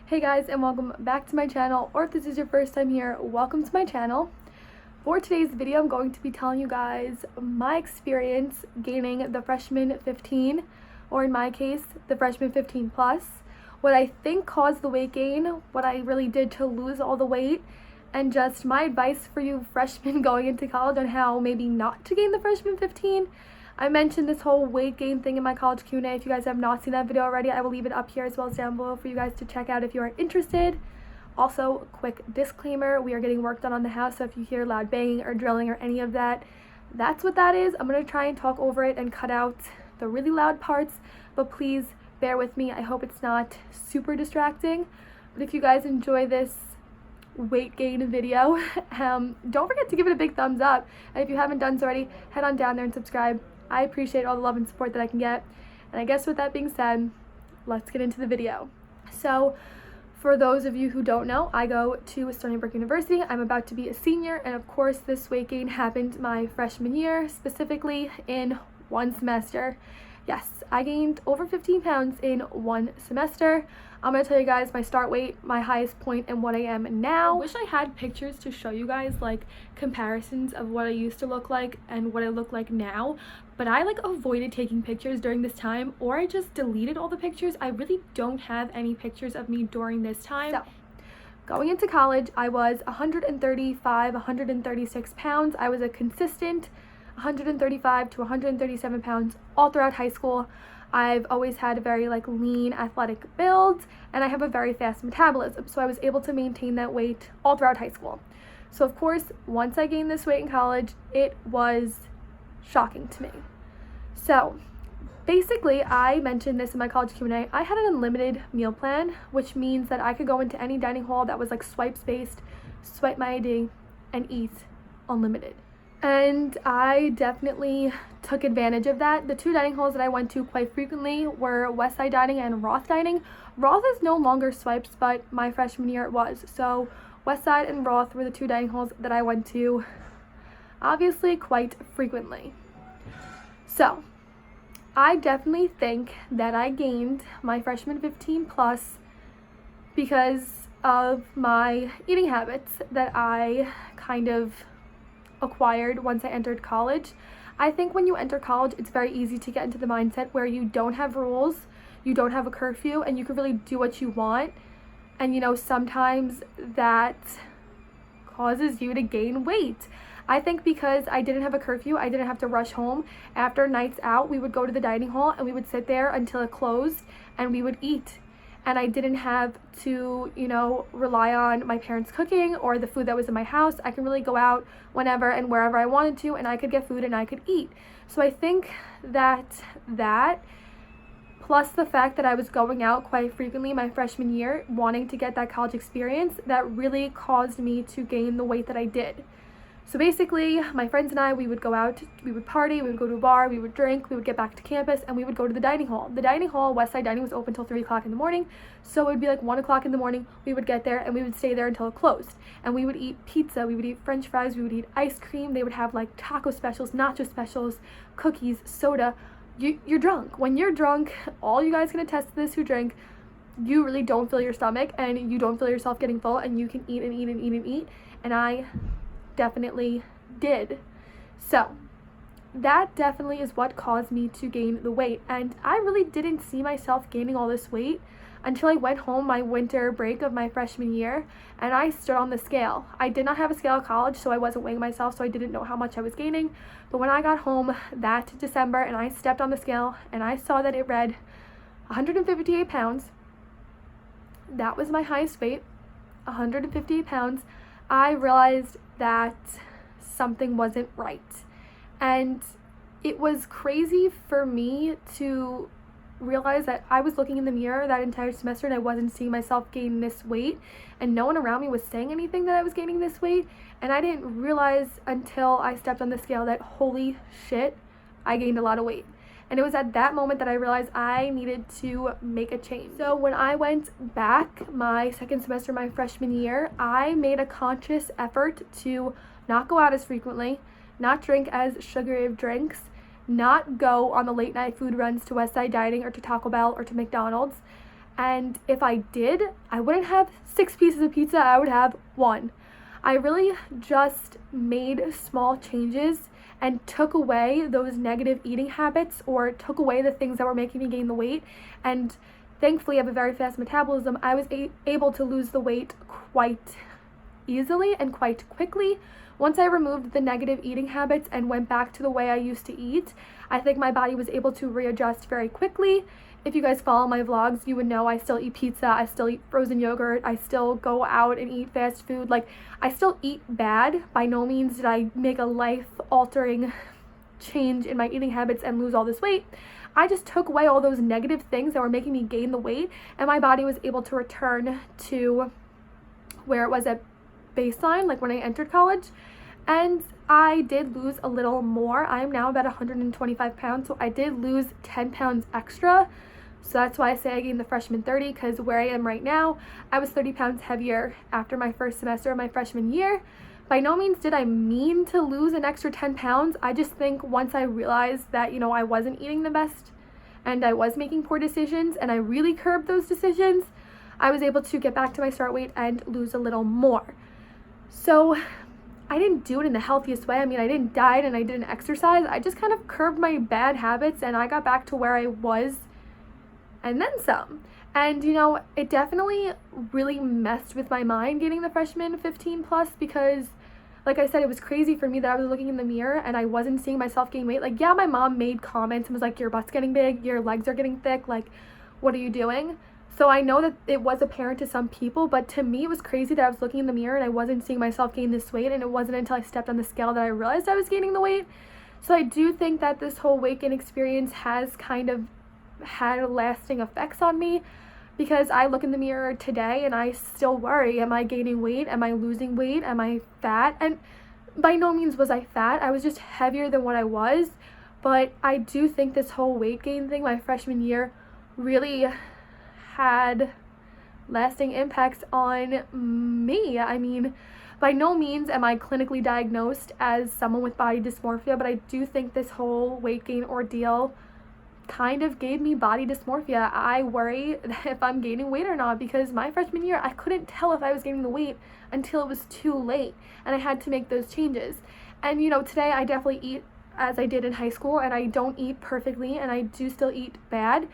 Hey guys, and welcome back to my channel, or if this is your first time here, welcome to my channel. For today's video, I'm going to be telling you guys my experience gaining the freshman 15, or in my case, the freshman 15 plus, what I think caused the weight gain, what I really did to lose all the weight, and just my advice for you freshmen going into college on how maybe not to gain the freshman 15. I mentioned this whole weight gain thing in my college Q&A. If you guys have not seen that video already, I will leave it up here as well as down below for you guys to check out if you are interested. Also, quick disclaimer, we are getting work done on the house, so if you hear loud banging or drilling or any of that, that's what that is. I'm going to try and talk over it and cut out the really loud parts, but please bear with me. I hope it's not super distracting. But if you guys enjoy this weight gain video, don't forget to give it a big thumbs up. And if you haven't done so already, head on down there and subscribe. I appreciate all the love and support that I can get. And I guess with that being said, let's get into the video. So for those of you who don't know, I go to Stony Brook University. I'm about to be a senior, and of course this weight gain happened my freshman year, specifically in one semester. Yes, I gained over 15 pounds in one semester. I'm going to tell you guys my start weight, my highest point, and what I am now. I wish I had pictures to show you guys, like, comparisons of what I used to look like and what I look like now. But I, avoided taking pictures during this time, or I just deleted all the pictures. I really don't have any pictures of me during this time. So, going into college, I was 135, 136 pounds. I was a consistent 135 to 137 pounds all throughout high school. I've always had a very lean athletic build, and I have a very fast metabolism, so I was able to maintain that weight all throughout high school. So of course, once I gained this weight in college, it was shocking to me. So basically, I mentioned this in my college Q&A, I had an unlimited meal plan, which means that I could go into any dining hall that was swipes based, swipe my ID, and eat unlimited. And I definitely took advantage of that. The two dining halls that I went to quite frequently were West Side Dining and Roth Dining. Roth is no longer swipes, but my freshman year it was. So West Side and Roth were the two dining halls that I went to, obviously, quite frequently. So I definitely think that I gained my freshman 15 plus because of my eating habits that I kind of acquired once I entered college. I think when you enter college, it's very easy to get into the mindset where you don't have rules, you don't have a curfew, and you can really do what you want. And sometimes that causes you to gain weight. I think because I didn't have a curfew, I didn't have to rush home. After nights out, we would go to the dining hall and we would sit there until it closed and we would eat. And I didn't have to, rely on my parents cooking or the food that was in my house. I can really go out whenever and wherever I wanted to, and I could get food and I could eat. So I think that plus the fact that I was going out quite frequently my freshman year, wanting to get that college experience, that really caused me to gain the weight that I did. So basically, my friends and I, we would go out, we would party, we would go to a bar, we would drink, we would get back to campus, and we would go to the dining hall. The dining hall, West Side Dining, was open till 3 o'clock in the morning, so it would be 1 o'clock in the morning, we would get there, and we would stay there until it closed. And we would eat pizza, we would eat french fries, we would eat ice cream, they would have taco specials, nacho specials, cookies, soda. You're drunk. When you're drunk, all you guys can attest to this who drink, you really don't feel your stomach, and you don't feel yourself getting full, and you can eat and eat and eat and eat, and I definitely did. So that definitely is what caused me to gain the weight, and I really didn't see myself gaining all this weight until I went home my winter break of my freshman year and I stood on the scale. I did not have a scale at college, so I wasn't weighing myself, so I didn't know how much I was gaining. But when I got home that December and I stepped on the scale and I saw that it read 158 pounds, that was my highest weight, 158 pounds, I realized that something wasn't right. And it was crazy for me to realize that I was looking in the mirror that entire semester and I wasn't seeing myself gain this weight, and no one around me was saying anything that I was gaining this weight, and I didn't realize until I stepped on the scale that holy shit, I gained a lot of weight. And it was at that moment that I realized I needed to make a change. So when I went back my second semester, my freshman year, I made a conscious effort to not go out as frequently, not drink as sugary of drinks, not go on the late night food runs to West Side Dining or to Taco Bell or to McDonald's, And if I did, I wouldn't have 6 pieces of pizza, I would have 1. I really just made small changes and took away those negative eating habits, or took away the things that were making me gain the weight. And thankfully, I have a very fast metabolism. I was able to lose the weight quite easily and quite quickly. Once I removed the negative eating habits and went back to the way I used to eat, I think my body was able to readjust very quickly. If you guys follow my vlogs, you would know I still eat pizza, I still eat frozen yogurt, I still go out and eat fast food. Like, I still eat bad. By no means did I make a life-altering change in my eating habits and lose all this weight. I just took away all those negative things that were making me gain the weight, and my body was able to return to where it was at baseline, like when I entered college. And I did lose a little more. I am now about 125 pounds, so I did lose 10 pounds extra. So that's why I say I gained the freshman 30, because where I am right now, I was 30 pounds heavier after my first semester of my freshman year. By no means did I mean to lose an extra 10 pounds. I just think once I realized that, I wasn't eating the best and I was making poor decisions, and I really curbed those decisions, I was able to get back to my start weight and lose a little more. So I didn't do it in the healthiest way. I mean, I didn't diet and I didn't exercise. I just kind of curbed my bad habits, and I got back to where I was and then some. And it definitely really messed with my mind getting the freshman 15 plus, because like I said, it was crazy for me that I was looking in the mirror and I wasn't seeing myself gain weight. Like, yeah, my mom made comments and was like, your butt's getting big, your legs are getting thick, like, what are you doing? So I know that it was apparent to some people, but to me it was crazy that I was looking in the mirror and I wasn't seeing myself gain this weight, and it wasn't until I stepped on the scale that I realized I was gaining the weight. So I do think that this whole weight gain experience has kind of had lasting effects on me, because I look in the mirror today and I still worry, am I gaining weight? Am I losing weight? Am I fat? And by no means was I fat. I was just heavier than what I was. But I do think this whole weight gain thing my freshman year really had lasting impacts on me. I mean, by no means am I clinically diagnosed as someone with body dysmorphia, but I do think this whole weight gain ordeal kind of gave me body dysmorphia. I worry if I'm gaining weight or not, because my freshman year I couldn't tell if I was gaining the weight until it was too late, and I had to make those changes. And today I definitely eat as I did in high school, and I don't eat perfectly, and I do still eat bad,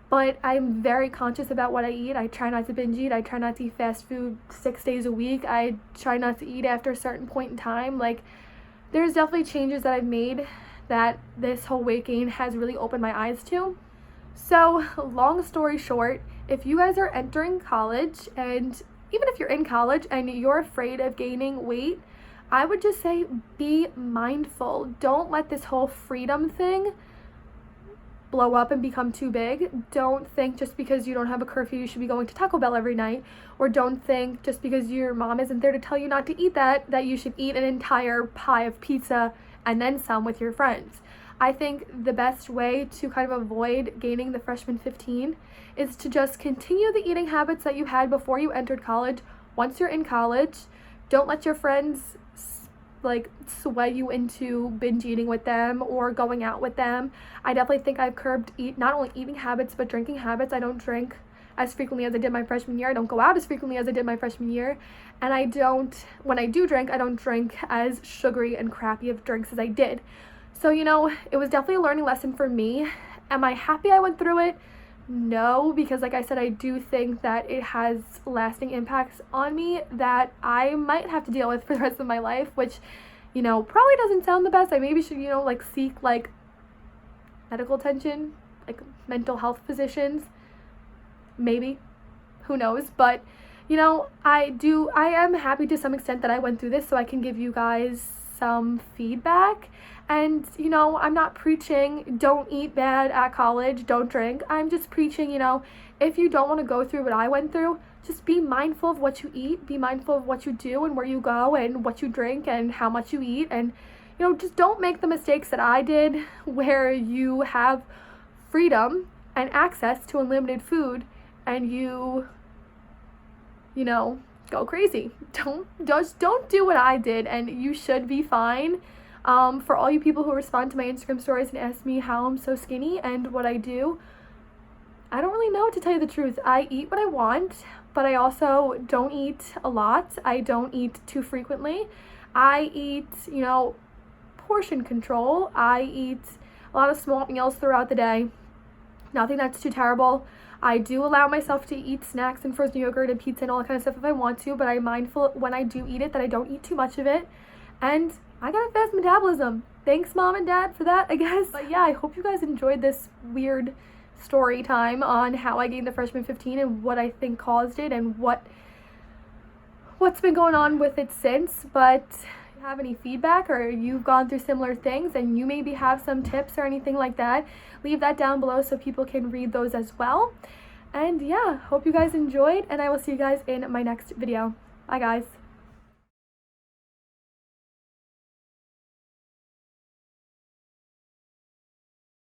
but I'm very conscious about what I eat. I try not to binge eat. I try not to eat fast food 6 days a week. I try not to eat after a certain point in time. Like, there's definitely changes that I've made that this whole weight gain has really opened my eyes to. So, long story short, if you guys are entering college, and even if you're in college and you're afraid of gaining weight, I would just say be mindful. Don't let this whole freedom thing blow up and become too big. Don't think just because you don't have a curfew you should be going to Taco Bell every night, or don't think just because your mom isn't there to tell you not to eat that you should eat an entire pie of pizza and then some with your friends. I think the best way to kind of avoid gaining the freshman 15 is to just continue the eating habits that you had before you entered college. Once you're in college, don't let your friends sway you into binge eating with them or going out with them. I definitely think I've curbed not only eating habits but drinking habits. I don't drink as frequently as I did my freshman year. I don't go out as frequently as I did my freshman year. And when I do drink, I don't drink as sugary and crappy of drinks as I did. So, it was definitely a learning lesson for me. Am I happy I went through it? No, because like I said, I do think that it has lasting impacts on me that I might have to deal with for the rest of my life, which, probably doesn't sound the best. I maybe should, seek medical attention, mental health physicians. Maybe, who knows, but I am happy to some extent that I went through this, so I can give you guys some feedback. And I'm not preaching don't eat bad at college, don't drink. I'm just preaching, if you don't want to go through what I went through, just be mindful of what you eat, be mindful of what you do and where you go and what you drink and how much you eat, and just don't make the mistakes that I did, where you have freedom and access to unlimited food and you go crazy. Don't do what I did, and you should be fine. For all you people who respond to my Instagram stories and ask me how I'm so skinny and what I do, I don't really know, to tell you the truth. I eat what I want, but I also don't eat a lot. I don't eat too frequently. I eat, portion control. I eat a lot of small meals throughout the day. Nothing that's too terrible. I do allow myself to eat snacks and frozen yogurt and pizza and all that kind of stuff if I want to, but I'm mindful when I do eat it that I don't eat too much of it. And I got a fast metabolism. Thanks, Mom and Dad, for that, I guess. But yeah, I hope you guys enjoyed this weird story time on how I gained the freshman 15 and what I think caused it and what's been going on with it since. But if you have any feedback or you've gone through similar things and you maybe have some tips or anything like that, leave that down below so people can read those as well. And yeah, hope you guys enjoyed, and I will see you guys in my next video. Bye guys.